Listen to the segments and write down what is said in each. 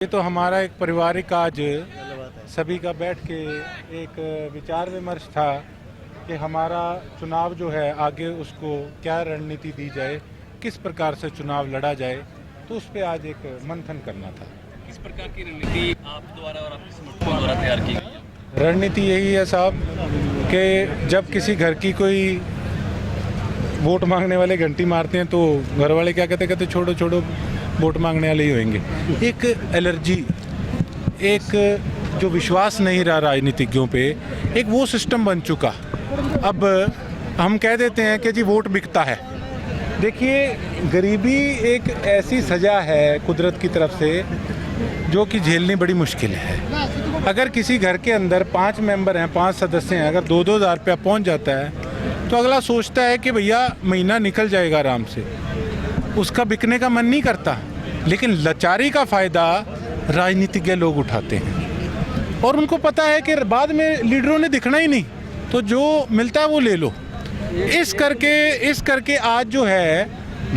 ये तो हमारा एक पारिवारिक आज सभी का बैठ के एक विचार विमर्श था कि हमारा चुनाव जो है आगे उसको क्या रणनीति दी जाए, किस प्रकार से चुनाव लड़ा जाए, तो उस पर आज एक मंथन करना था। किस प्रकार की रणनीति आप द्वारा और आपके समर्थकों द्वारा तैयार की गई है? रणनीति यही है साहब कि जब किसी घर की कोई वोट मांगने वाले घंटी मारते हैं तो घर वाले क्या कहते छोड़ो छोड़ो वोट मांगने वाले ही होंगे। एक एलर्जी, एक जो विश्वास नहीं रहा राजनीतिज्ञों पे, एक वो सिस्टम बन चुका। अब हम कह देते हैं कि जी वोट बिकता है। देखिए, गरीबी एक ऐसी सज़ा है कुदरत की तरफ से जो कि झेलनी बड़ी मुश्किल है। अगर किसी घर के अंदर 5 मेंबर हैं, 5 सदस्य हैं, अगर 2-2 हज़ार रुपया पहुँच जाता है तो अगला सोचता है कि भैया महीना निकल जाएगा आराम से, उसका बिकने का मन नहीं करता। लेकिन लाचारी का फ़ायदा राजनीतिज्ञ लोग उठाते हैं और उनको पता है कि बाद में लीडरों ने दिखना ही नहीं, तो जो मिलता है वो ले लो। इस करके आज जो है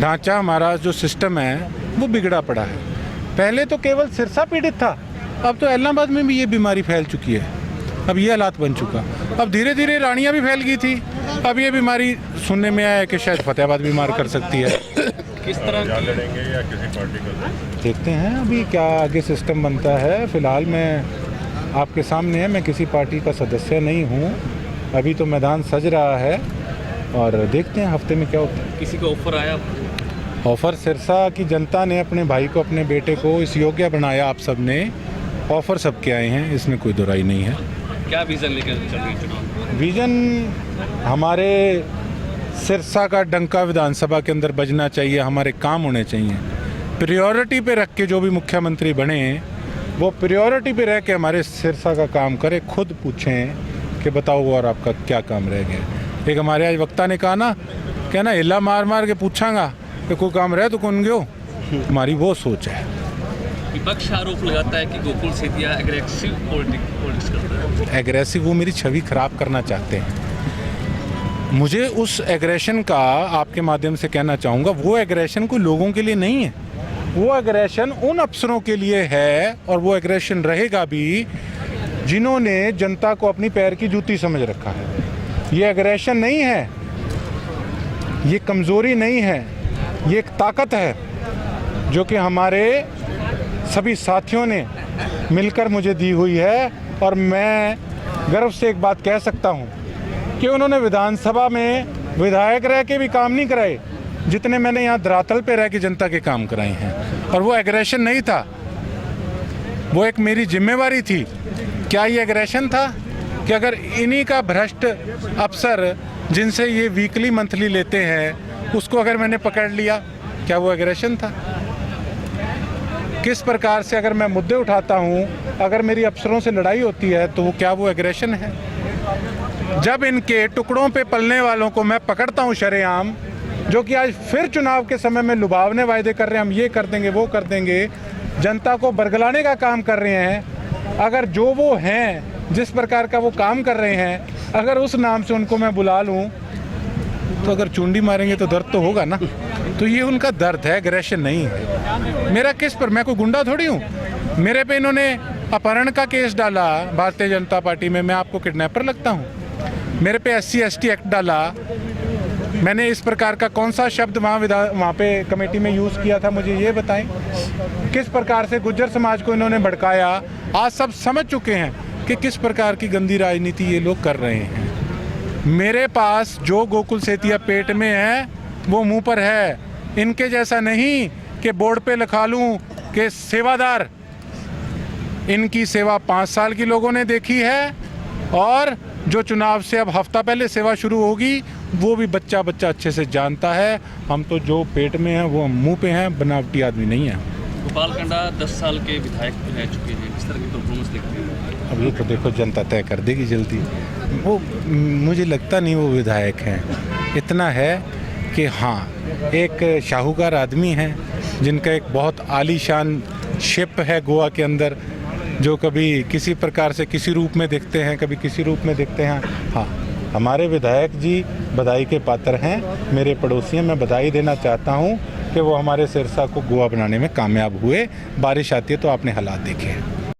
ढांचा, हमारा जो सिस्टम है वो बिगड़ा पड़ा है। पहले तो केवल सिरसा पीड़ित था, अब तो इलाहाबाद में भी ये बीमारी फैल चुकी है। अब ये हालात बन चुका। अब धीरे धीरे रानियाँ भी फैल गई थी, अब ये बीमारी सुनने में आया है कि शायद फतेहाबाद बीमार कर सकती है। किस तरह लड़ेंगे या किसी पार्टी का? देखते हैं अभी क्या आगे सिस्टम बनता है। फ़िलहाल मैं आपके सामने है, मैं किसी पार्टी का सदस्य नहीं हूँ। अभी तो मैदान सज रहा है और देखते हैं हफ्ते में क्या होता है। किसी का ऑफर आया? ऑफ़र सिरसा की जनता ने अपने भाई को, अपने बेटे को इस योग्य बनाया। आप सब ने ऑफ़र सबके आए हैं, इसमें कोई दुराई नहीं है। क्या विज़न लेकर चल रही है चुनाव? विज़न हमारे सिरसा का डंका विधानसभा के अंदर बजना चाहिए, हमारे काम होने चाहिए। प्रायोरिटी पे रख के जो भी मुख्यमंत्री बने वो प्रायोरिटी पे रह के हमारे सिरसा का काम करे। खुद पूछें कि बताओ और आपका क्या काम रह गया। एक हमारे आज वक्ता ने कहा ना, कहना हिला मार मार के पूछांगा कि कोई काम रहे तो कौन गयो। हमारी वो सोच है। विपक्ष आरोप लगाता है कि गोकुल सेतिया एग्रेसिव पॉलिटिक्स करता है। एग्रेसिव, वो मेरी छवि खराब करना चाहते हैं। मुझे उस एग्रेशन का आपके माध्यम से कहना चाहूँगा, वो एग्रेशन कोई लोगों के लिए नहीं है, वो एग्रेशन उन अफसरों के लिए है और वो एग्रेशन रहेगा भी जिन्होंने जनता को अपनी पैर की जूती समझ रखा है। ये एग्रेशन नहीं है, ये कमज़ोरी नहीं है, ये एक ताकत है जो कि हमारे सभी साथियों ने मिलकर मुझे दी हुई है। और मैं गर्व से एक बात कह सकता हूँ कि उन्होंने विधानसभा में विधायक रह के भी काम नहीं कराए जितने मैंने यहाँ धरातल पे रह के जनता के काम कराए हैं। और वो एग्रेशन नहीं था, वो एक मेरी जिम्मेवारी थी। क्या ये एग्रेशन था कि अगर इन्हीं का भ्रष्ट अफसर जिनसे ये वीकली मंथली लेते हैं उसको अगर मैंने पकड़ लिया, क्या वो एग्रेशन था? किस प्रकार से अगर मैं मुद्दे उठाता हूँ, अगर मेरी अफसरों से लड़ाई होती है तो वो क्या वो एग्रेशन है? जब इनके टुकड़ों पे पलने वालों को मैं पकड़ता हूँ शरेआम, जो कि आज फिर चुनाव के समय में लुभावने वायदे कर रहे हैं, हम ये कर देंगे वो कर देंगे, जनता को बरगलाने का काम कर रहे हैं। अगर जो वो हैं, जिस प्रकार का वो काम कर रहे हैं, अगर उस नाम से उनको मैं बुला लूँ तो अगर चुंडी मारेंगे तो दर्द तो होगा ना। तो ये उनका दर्द है, एग्रेशन नहीं है। मेरा किस पर, मैं कोई गुंडा थोड़ी हूँ। मेरे पे इन्होंने अपहरण का केस डाला भारतीय जनता पार्टी में, मैं आपको किडनैपर लगता हूँ? मेरे पे SC/ST एक्ट डाला, मैंने इस प्रकार का कौन सा शब्द वहाँ पे कमेटी में यूज़ किया था, मुझे ये बताएं। किस प्रकार से गुज्जर समाज को इन्होंने भड़काया, आज सब समझ चुके हैं कि किस प्रकार की गंदी राजनीति ये लोग कर रहे हैं। मेरे पास जो गोकुल सेतिया पेट में है वो मुंह पर है, इनके जैसा नहीं कि बोर्ड पे लिखा लूँ कि सेवादार। इनकी सेवा 5 साल की लोगों ने देखी है और जो चुनाव से अब हफ्ता पहले सेवा शुरू होगी वो भी बच्चा अच्छे से जानता है। हम तो जो पेट में है वो मुंह पे हैं, बनावटी आदमी नहीं है। गोपाल कांडा 10 साल के विधायक रह चुके हैं, किस तरह की परफॉर्मेंस देखते हैं? अब ये तो देखो जनता तय कर देगी जल्दी। वो मुझे लगता नहीं वो विधायक हैं। इतना है कि हाँ, एक शाहूकार आदमी हैं जिनका एक बहुत आलीशान शिप है गोवा के अंदर, जो कभी किसी प्रकार से किसी रूप में दिखते हैं, कभी किसी रूप में दिखते हैं। हाँ, हमारे विधायक जी बधाई के पात्र हैं, मेरे पड़ोसी हैं। मैं बधाई देना चाहता हूँ कि वो हमारे सिरसा को गोवा बनाने में कामयाब हुए। बारिश आती है तो आपने हालात देखे हैं।